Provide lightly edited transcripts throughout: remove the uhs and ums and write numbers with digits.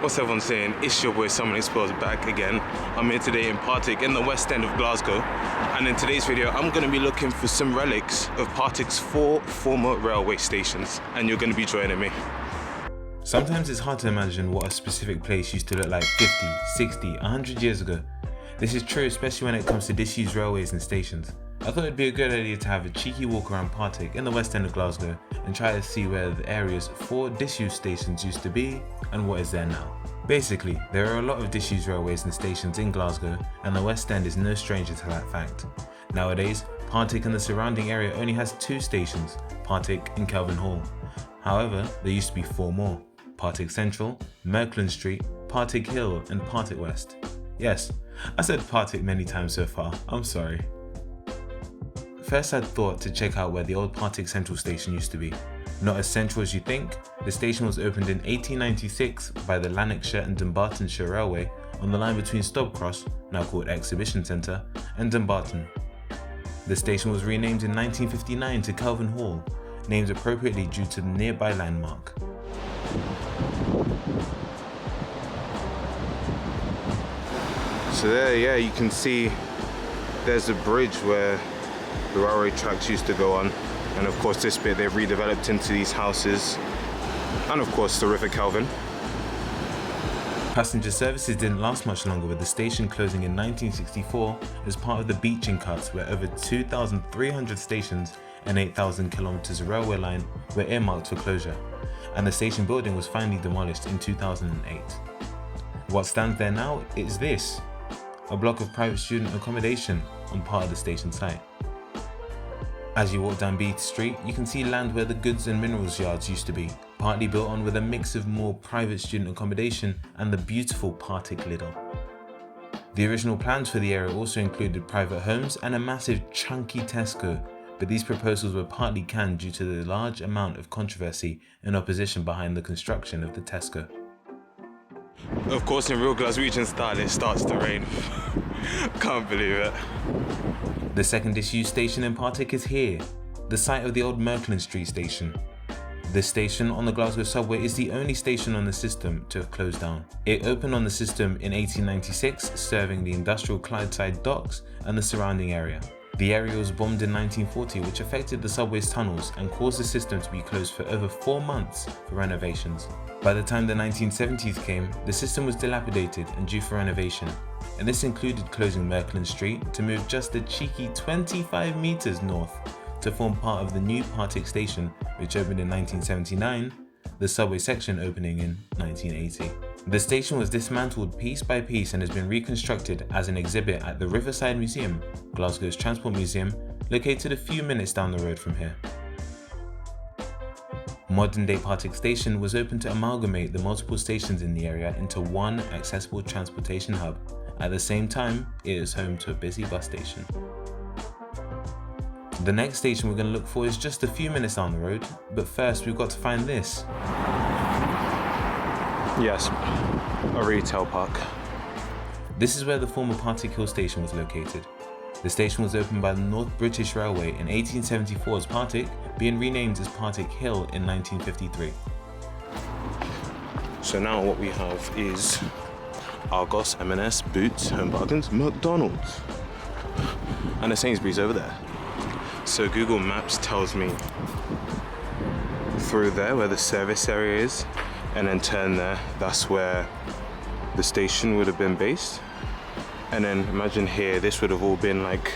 What's everyone saying? It's your boy Someone Exposed back again. I'm here today in Partick in the West End of Glasgow, and in today's video I'm going to be looking for some relics of Partick's 4 former railway stations, and you're going to be joining me. Sometimes it's hard to imagine what a specific place used to look like 50, 60, 100 years ago. This is true especially when it comes to disused railways and stations. I thought it'd be a good idea to have a cheeky walk around Partick in the West End of Glasgow and try to see where the area's 4 disused stations used to be and what is there now. Basically, there are a lot of disused railways and stations in Glasgow, and the West End is no stranger to that fact. Nowadays, Partick and the surrounding area only has 2 stations, Partick and Kelvin Hall. However, there used to be 4 more: Partick Central, Merkland Street, Partickhill and Partick West. Yes, I said Partick many times so far, I'm sorry. First I'd thought to check out where the old Partick Central station used to be. Not as central as you think, the station was opened in 1896 by the Lanarkshire and Dumbartonshire Railway on the line between Stobcross, now called Exhibition Centre, and Dumbarton. The station was renamed in 1959 to Kelvin Hall, named appropriately due to the nearby landmark. So there, yeah, you can see there's a bridge where the railway tracks used to go on, and of course this bit they've redeveloped into these houses, and of course the River Kelvin. Passenger services didn't last much longer, with the station closing in 1964 as part of the Beeching cuts, where over 2,300 stations and 8,000 kilometers of railway line were earmarked for closure, and the station building was finally demolished in 2008. What stands there now is this, a block of private student accommodation on part of the station site. As you walk down Beach Street, you can see land where the goods and minerals yards used to be, partly built on with a mix of more private student accommodation and the beautiful Partick Lidl. The original plans for the area also included private homes and a massive chunky Tesco, but these proposals were partly canned due to the large amount of controversy and opposition behind the construction of the Tesco. Of course, in real Glaswegian style it starts to rain. Can't believe it. The second disused station in Partick is here, the site of the old Merkland Street station. This station on the Glasgow subway is the only station on the system to have closed down. It opened on the system in 1896, serving the industrial Clydeside docks and the surrounding area. The area was bombed in 1940, which affected the subway's tunnels and caused the system to be closed for over 4 months for renovations. By the time the 1970s came, the system was dilapidated and due for renovation, and this included closing Merkland Street to move just a cheeky 25 metres north to form part of the new Partick station, which opened in 1979, the subway section opening in 1980. The station was dismantled piece by piece and has been reconstructed as an exhibit at the Riverside Museum, Glasgow's transport museum, located a few minutes down the road from here. Modern day Partick Station was opened to amalgamate the multiple stations in the area into one accessible transportation hub. At the same time, it is home to a busy bus station. The next station we're going to look for is just a few minutes down the road, but first we've got to find this. Yes, a retail park. This is where the former Partickhill station was located. The station was opened by the North British Railway in 1874 as Partick, being renamed as Partickhill in 1953. So now what we have is Argos, M&S, Boots, Home Bargains, McDonald's, and a Sainsbury's over there. So Google Maps tells me through there where the service area is, and then turn there, that's where the station would have been based. And then imagine here, this would have all been like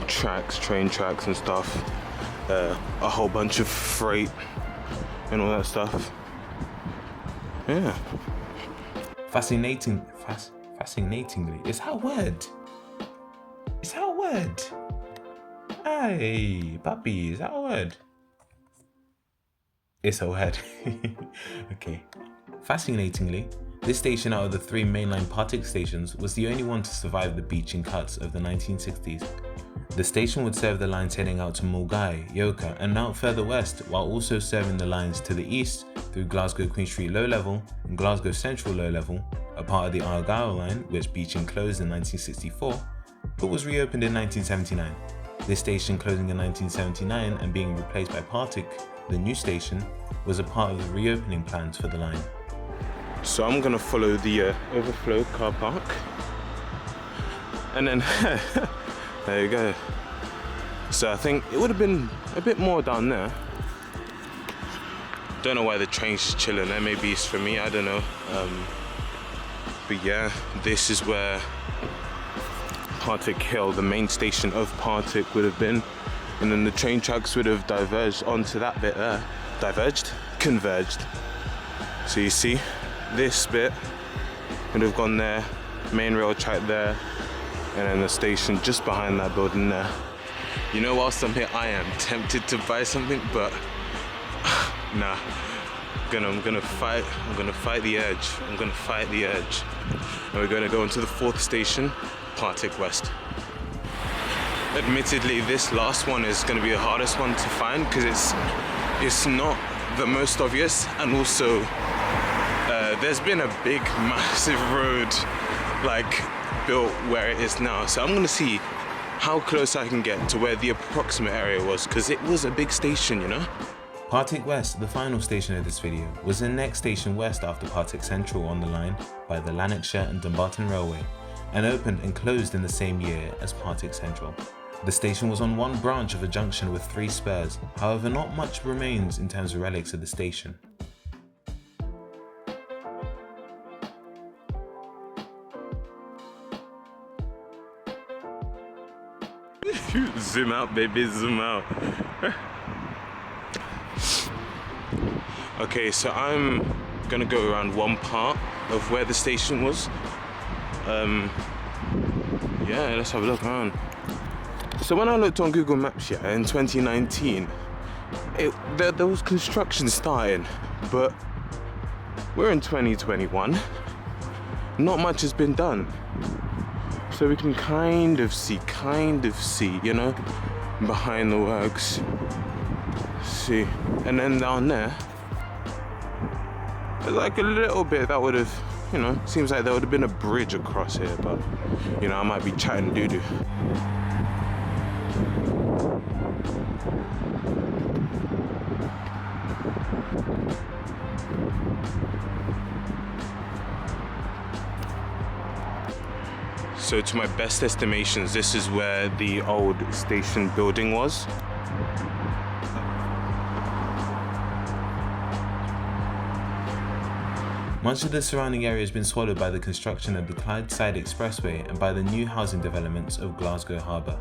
tracks, train tracks and stuff, a whole bunch of freight and all that stuff. Yeah. Fascinatingly, is that a word? Is that a word? Hey, puppy, is that a word? It's a word. Okay. Fascinatingly, this station out of the 3 mainline Partick stations was the only one to survive the Beeching cuts of the 1960s. The station would serve the lines heading out to Mulgai, Yoker and out further west, while also serving the lines to the east through Glasgow Queen Street Low Level and Glasgow Central Low Level, a part of the Argyll line which Beeching closed in 1964 but was reopened in 1979. This station closing in 1979 and being replaced by Partick, the new station, was a part of the reopening plans for the line. So I'm gonna follow the overflow car park, and then there you go. So I think it would have been a bit more down there. Don't know why the train's just chilling there. Maybe it's for me, I don't know. But yeah, this is where Partickhill, the main station of Partick, would have been, and then the train tracks would have diverged onto that bit there. Converged. So you see, this bit would have gone there, main rail track there, and then the station just behind that building there. You know, whilst I'm here, I am tempted to buy something, but nah. I'm gonna fight the urge. And we're gonna go into the 4th station, Partick West. Admittedly, this last one is gonna be the hardest one to find because it's not the most obvious, and also there's been a big, massive road like built where it is now. So I'm gonna see how close I can get to where the approximate area was, because it was a big station, you know? Partick West, the final station of this video, was the next station west after Partick Central on the line by the Lanarkshire and Dumbarton Railway, and opened and closed in the same year as Partick Central. The station was on one branch of a junction with 3 spurs, however not much remains in terms of relics of the station. Zoom out, baby, zoom out. Okay, so I'm gonna go around one part of where the station was. Yeah, let's have a look around. So when I looked on Google Maps, yeah, in 2019, there was construction starting, but we're in 2021. Not much has been done. So we can kind of see, you know, behind the works. See, and then down there, there's like a little bit that would have, you know, seems like there would have been a bridge across here, but, you know, I might be chatting doo-doo. So to my best estimations, this is where the old station building was. Much of the surrounding area has been swallowed by the construction of the Clydeside Expressway and by the new housing developments of Glasgow Harbour.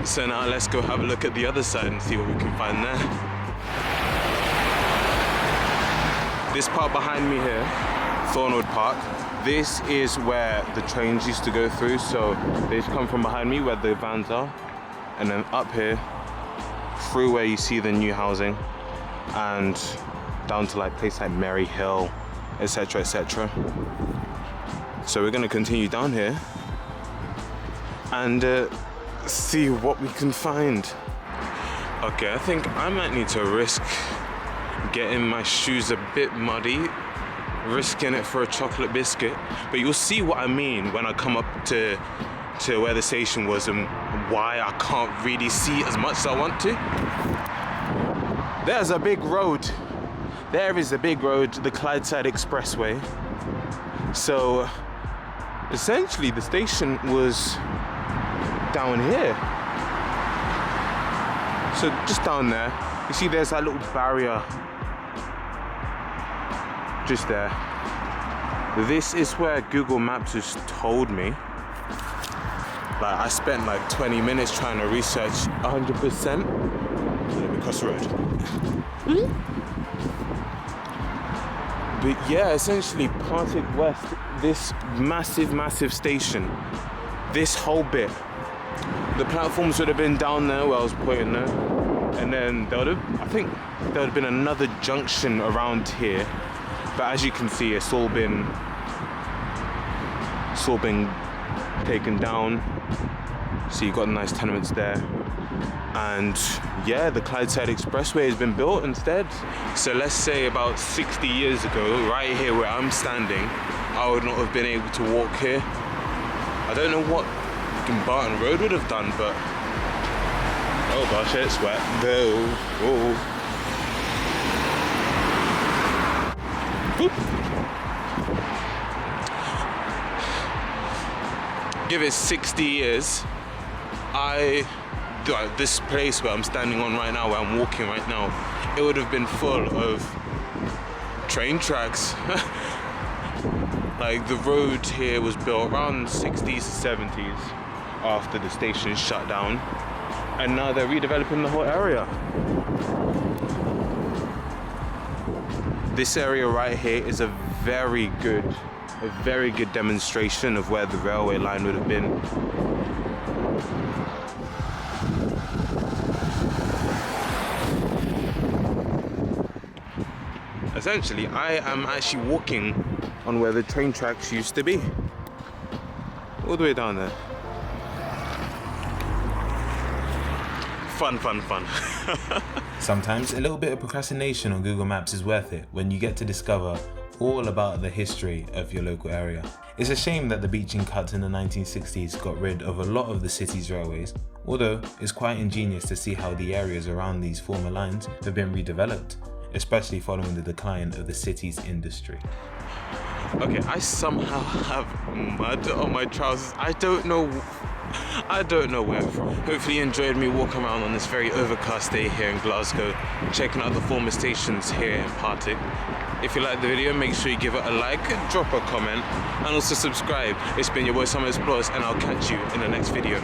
So now let's go have a look at the other side and see what we can find there. This part behind me here, Thornwood Park, this is where the trains used to go through. So they just come from behind me where the vans are, and then up here, through where you see the new housing, and down to like places like Merry Hill, etc, etc. So we're gonna continue down here and see what we can find. Okay, I think I might need to risk getting my shoes a bit muddy, risking it for a chocolate biscuit, but you'll see what I mean when I come up to where the station was and why I can't really see as much as I want to. There's a big road. There is a big road, the Clydeside Expressway. So essentially the station was down here. So just down there, you see there's that little barrier just there. This is where Google Maps has told me. Like, I spent like 20 minutes trying to research 100%. Let me cross the road. But yeah, essentially Partick West, this massive station, this whole bit, the platforms would have been down there where I was pointing there, and then there would have, I think there would have been another junction around here, but as you can see, it's all been taken down. So you've got nice tenements there, and yeah, the Clydeside Expressway has been built instead. So let's say about 60 years ago, right here where I'm standing, I would not have been able to walk here. I don't know what Barton Road would have done, but oh gosh, it's wet. Oh. Give it 60 years, this place where I'm standing on right now, where I'm walking right now, it would have been full of train tracks. Like the road here was built around 60s to 70s after the station shut down, and now they're redeveloping the whole area. This area right here is a very good demonstration of where the railway line would have been. Essentially, I am actually walking on where the train tracks used to be. All the way down there. Fun. Sometimes a little bit of procrastination on Google Maps is worth it when you get to discover all about the history of your local area. It's a shame that the Beeching cuts in the 1960s got rid of a lot of the city's railways, although it's quite ingenious to see how the areas around these former lines have been redeveloped, especially following the decline of the city's industry. Okay, I somehow have mud on my trousers. I don't know where from. Hopefully you enjoyed me walking around on this very overcast day here in Glasgow, checking out the former stations here in Partick. If you liked the video, make sure you give it a like, drop a comment, and also subscribe. It's been your boy Summer Explorers, and I'll catch you in the next video.